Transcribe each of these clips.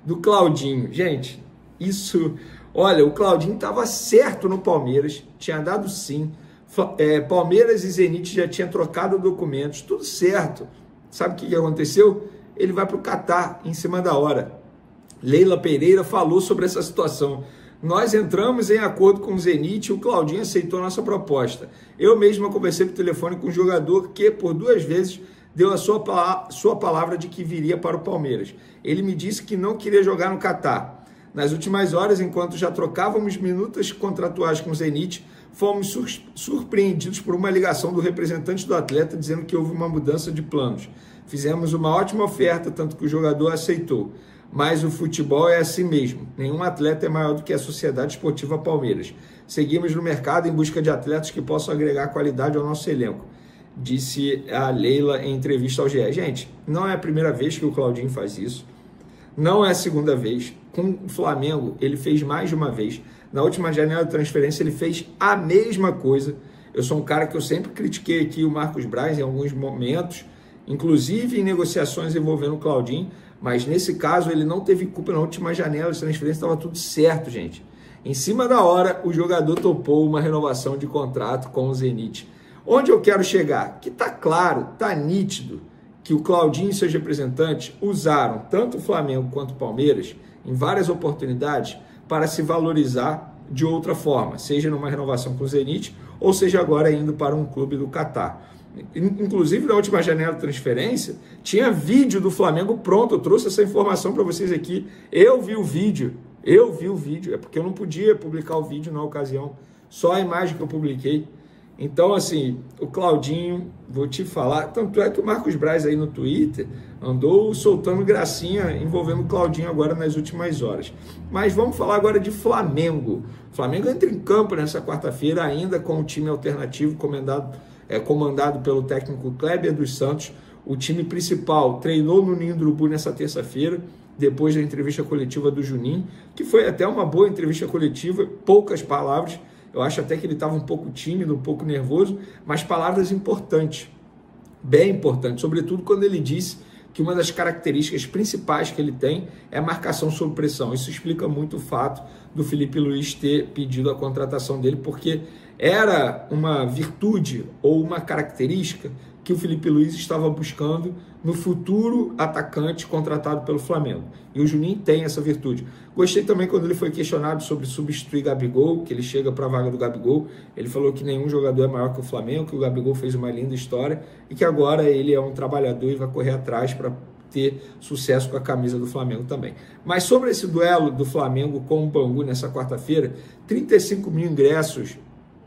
do Claudinho. Gente, isso... Olha, o Claudinho estava certo no Palmeiras, tinha dado sim. Palmeiras e Zenit já tinham trocado documentos, tudo certo. Sabe o que aconteceu? Ele vai para o Catar em cima da hora. Leila Pereira falou sobre essa situação. Nós entramos em acordo com o Zenit e o Claudinho aceitou nossa proposta. Eu mesma conversei por telefone com um jogador que, por 2 vezes, deu a sua palavra de que viria para o Palmeiras. Ele me disse que não queria jogar no Catar. Nas últimas horas, enquanto já trocávamos minutas contratuais com o Zenit, fomos surpreendidos por uma ligação do representante do atleta dizendo que houve uma mudança de planos. Fizemos uma ótima oferta, tanto que o jogador aceitou. Mas o futebol é assim mesmo. Nenhum atleta é maior do que a Sociedade Esportiva Palmeiras. Seguimos no mercado em busca de atletas que possam agregar qualidade ao nosso elenco, disse a Leila em entrevista ao GE. Gente, não é a primeira vez que o Claudinho faz isso. Não é a segunda vez. Com o Flamengo, ele fez mais de uma vez. Na última janela de transferência, ele fez a mesma coisa. Eu sou um cara que eu sempre critiquei aqui o Marcos Braz em alguns momentos, inclusive em negociações envolvendo o Claudinho, mas nesse caso ele não teve culpa. Na última janela de transferência estava tudo certo, gente. Em cima da hora, o jogador topou uma renovação de contrato com o Zenit. Onde eu quero chegar? Que tá claro, tá nítido que o Claudinho e seus representantes usaram tanto o Flamengo quanto o Palmeiras em várias oportunidades para se valorizar de outra forma, seja numa renovação com o Zenit ou seja agora indo para um clube do Catar. Inclusive, na última janela de transferência, tinha vídeo do Flamengo pronto. Eu trouxe essa informação para vocês aqui. Eu vi o vídeo. É porque eu não podia publicar o vídeo na ocasião. Só a imagem que eu publiquei. Então, assim, o Claudinho, vou te falar, tanto é que o Marcos Braz aí no Twitter andou soltando gracinha envolvendo o Claudinho agora nas últimas horas. Mas vamos falar agora de Flamengo. O Flamengo entra em campo nessa quarta-feira ainda com o time alternativo comandado pelo técnico Kleber dos Santos. O time principal treinou no Ninho do Urubu nessa terça-feira, depois da entrevista coletiva do Juninho, que foi até uma boa entrevista coletiva, poucas palavras. Eu acho até que ele estava um pouco tímido, um pouco nervoso, mas palavras importantes, bem importantes, sobretudo quando ele disse que uma das características principais que ele tem é a marcação sob pressão. Isso explica muito o fato do Felipe Luiz ter pedido a contratação dele, porque era uma virtude ou uma característica que o Felipe Luiz estava buscando no futuro atacante contratado pelo Flamengo. E o Juninho tem essa virtude. Gostei também quando ele foi questionado sobre substituir Gabigol, que ele chega para a vaga do Gabigol. Ele falou que nenhum jogador é maior que o Flamengo, que o Gabigol fez uma linda história e que agora ele é um trabalhador e vai correr atrás para ter sucesso com a camisa do Flamengo também. Mas sobre esse duelo do Flamengo com o Bangu nessa quarta-feira, 35 mil ingressos.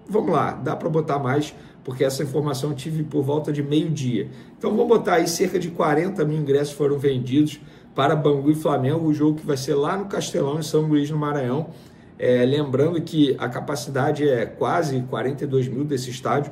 Vamos lá, dá para botar mais, porque essa informação eu tive por volta de meio-dia. Então vamos botar aí, cerca de 40 mil ingressos foram vendidos para Bangu e Flamengo, o jogo que vai ser lá no Castelão, em São Luís, no Maranhão. Lembrando que a capacidade é quase 42 mil desse estádio,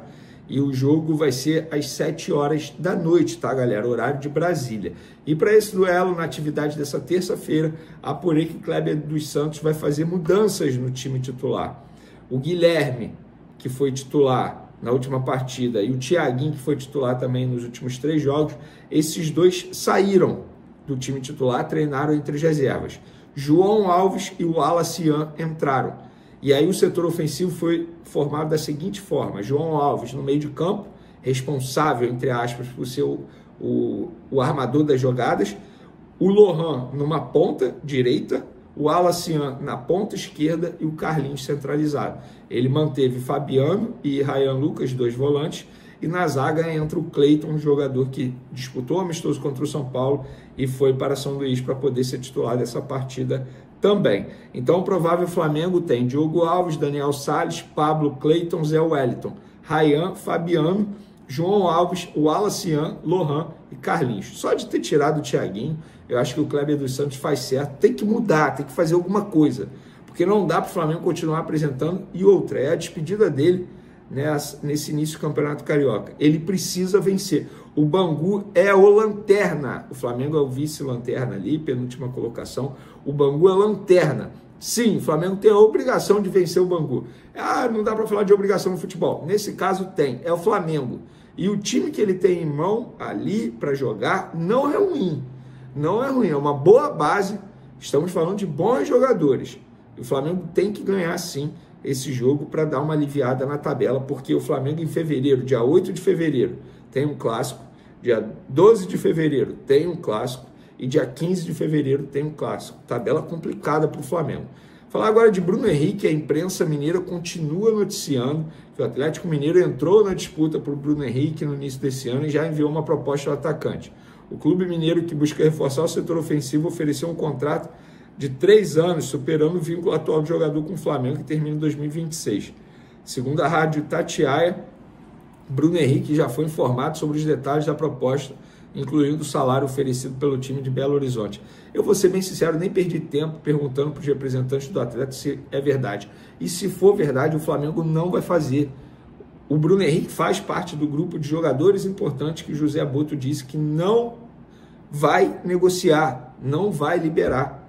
e o jogo vai ser às 7 horas da noite, tá, galera? Horário de Brasília. E para esse duelo, na atividade dessa terça-feira, apurei que Kleber dos Santos vai fazer mudanças no time titular. O Guilherme, que foi titular na última partida, e o Thiaguinho, que foi titular também nos últimos 3 jogos, esses dois saíram do time titular, treinaram entre as reservas. João Alves e o Wallace entraram. E aí o setor ofensivo foi formado da seguinte forma: João Alves no meio de campo, responsável, entre aspas, por ser o armador das jogadas, o Lohan numa ponta direita, o Wallace na ponta esquerda e o Carlinhos centralizado. Ele manteve Fabiano e Ryan Lucas, 2 volantes, e na zaga entra o Cleiton, um jogador que disputou amistoso contra o São Paulo e foi para São Luís para poder ser titular dessa partida também. Então o provável Flamengo tem Diogo Alves, Daniel Salles, Pablo, Cleiton, Zé Wellington, Ryan, Fabiano, João Alves, Wallace, Lohan e Carlinhos. Só de ter tirado o Thiaguinho, eu acho que o Kleber dos Santos faz certo. Tem que mudar, tem que fazer alguma coisa, porque não dá para o Flamengo continuar apresentando. E outra, é a despedida dele nesse início do Campeonato Carioca. Ele precisa vencer. O Bangu é o lanterna. O Flamengo é o vice-lanterna ali, penúltima colocação. O Bangu é lanterna. Sim, o Flamengo tem a obrigação de vencer o Bangu. Não dá para falar de obrigação no futebol. Nesse caso tem, é o Flamengo. E o time que ele tem em mão ali para jogar não é ruim. Não é ruim, é uma boa base Estamos falando de bons jogadores. E o Flamengo tem que ganhar, sim, esse jogo para dar uma aliviada na tabela, porque o Flamengo em fevereiro, dia 8 de fevereiro, tem um clássico, dia 12 de fevereiro tem um clássico e dia 15 de fevereiro tem um clássico. Tabela complicada para o Flamengo. Falar agora de Bruno Henrique, a imprensa mineira continua noticiando que o Atlético Mineiro entrou na disputa por Bruno Henrique no início desse ano e já enviou uma proposta ao atacante. O clube mineiro, que busca reforçar o setor ofensivo, ofereceu um contrato de 3 anos, superando o vínculo atual do jogador com o Flamengo, que termina em 2026. Segundo a rádio Itatiaia, Bruno Henrique já foi informado sobre os detalhes da proposta, incluindo o salário oferecido pelo time de Belo Horizonte. Eu vou ser bem sincero, nem perdi tempo perguntando para os representantes do atleta se é verdade. E se for verdade, o Flamengo não vai fazer. O Bruno Henrique faz parte do grupo de jogadores importantes que o José Boto disse que não vai negociar, não vai liberar.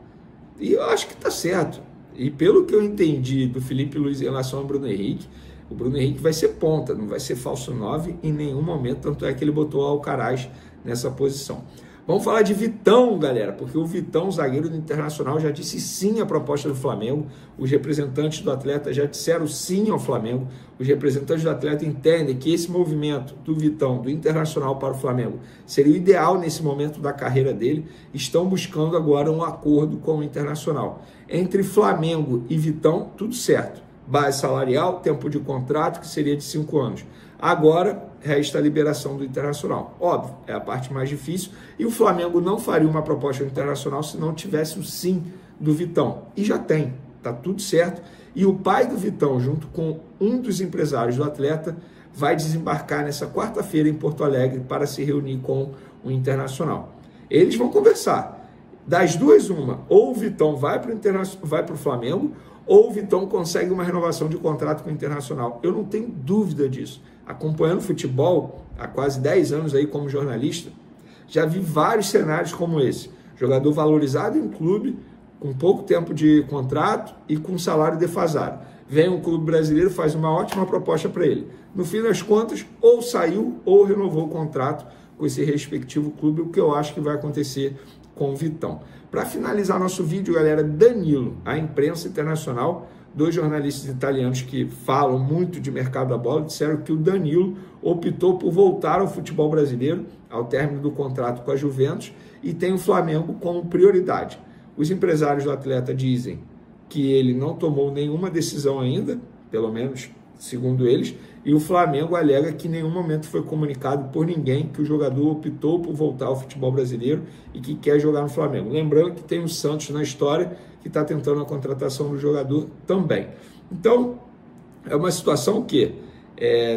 E eu acho que está certo. E pelo que eu entendi do Felipe Luiz em relação ao Bruno Henrique, o Bruno Henrique vai ser ponta, não vai ser falso 9 em nenhum momento, tanto é que ele botou o Alcaraz nessa posição. Vamos falar de Vitão, galera, porque o Vitão, zagueiro do Internacional, já disse sim à proposta do Flamengo. Os representantes do atleta já disseram sim ao Flamengo. Os representantes do atleta entendem que esse movimento do Vitão, do Internacional para o Flamengo, seria o ideal nesse momento da carreira dele. Estão buscando agora um acordo com o Internacional. Entre Flamengo e Vitão, tudo certo. Base salarial, tempo de contrato, que seria de 5 anos. Agora, resta a liberação do Internacional. Óbvio, é a parte mais difícil. E o Flamengo não faria uma proposta Internacional se não tivesse o sim do Vitão. E já tem, tá tudo certo. E o pai do Vitão, junto com um dos empresários do atleta, vai desembarcar nessa quarta-feira em Porto Alegre para se reunir com o Internacional. Eles vão conversar. Das duas, uma. Ou o Vitão vai para o Flamengo, ou o Vitão consegue uma renovação de contrato com o Internacional. Eu não tenho dúvida disso. Acompanhando futebol há quase 10 anos aí como jornalista, já vi vários cenários como esse. Jogador valorizado em um clube, com pouco tempo de contrato e com salário defasado. Vem um clube brasileiro, faz uma ótima proposta para ele. No fim das contas, ou saiu ou renovou o contrato com esse respectivo clube, o que eu acho que vai acontecer com o Vitão. Para finalizar nosso vídeo, galera, Danilo, a imprensa internacional, 2 jornalistas italianos que falam muito de mercado da bola, disseram que o Danilo optou por voltar ao futebol brasileiro ao término do contrato com a Juventus e tem o Flamengo como prioridade. Os empresários do atleta dizem que ele não tomou nenhuma decisão ainda, pelo menos segundo eles, e o Flamengo alega que em nenhum momento foi comunicado por ninguém que o jogador optou por voltar ao futebol brasileiro e que quer jogar no Flamengo. Lembrando que tem o Santos na história que está tentando a contratação do jogador também. Então, é uma situação que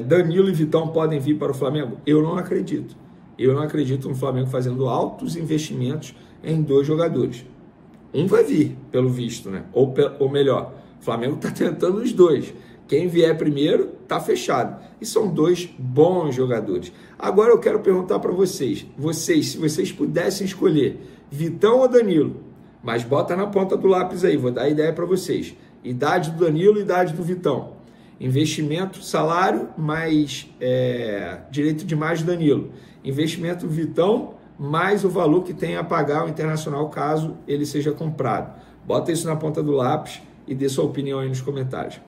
Danilo e Vitão podem vir para o Flamengo? Eu não acredito. Eu não acredito no Flamengo fazendo altos investimentos em 2 jogadores. Um vai vir, pelo visto, né? Ou melhor, o Flamengo está tentando os 2. Quem vier primeiro, está fechado. E são 2 bons jogadores. Agora eu quero perguntar para vocês. Se vocês pudessem escolher Vitão ou Danilo, mas bota na ponta do lápis aí, vou dar a ideia para vocês. Idade do Danilo e idade do Vitão. Investimento, salário, mais direito de mais do Danilo. Investimento do Vitão, mais o valor que tem a pagar o Internacional caso ele seja comprado. Bota isso na ponta do lápis e dê sua opinião aí nos comentários.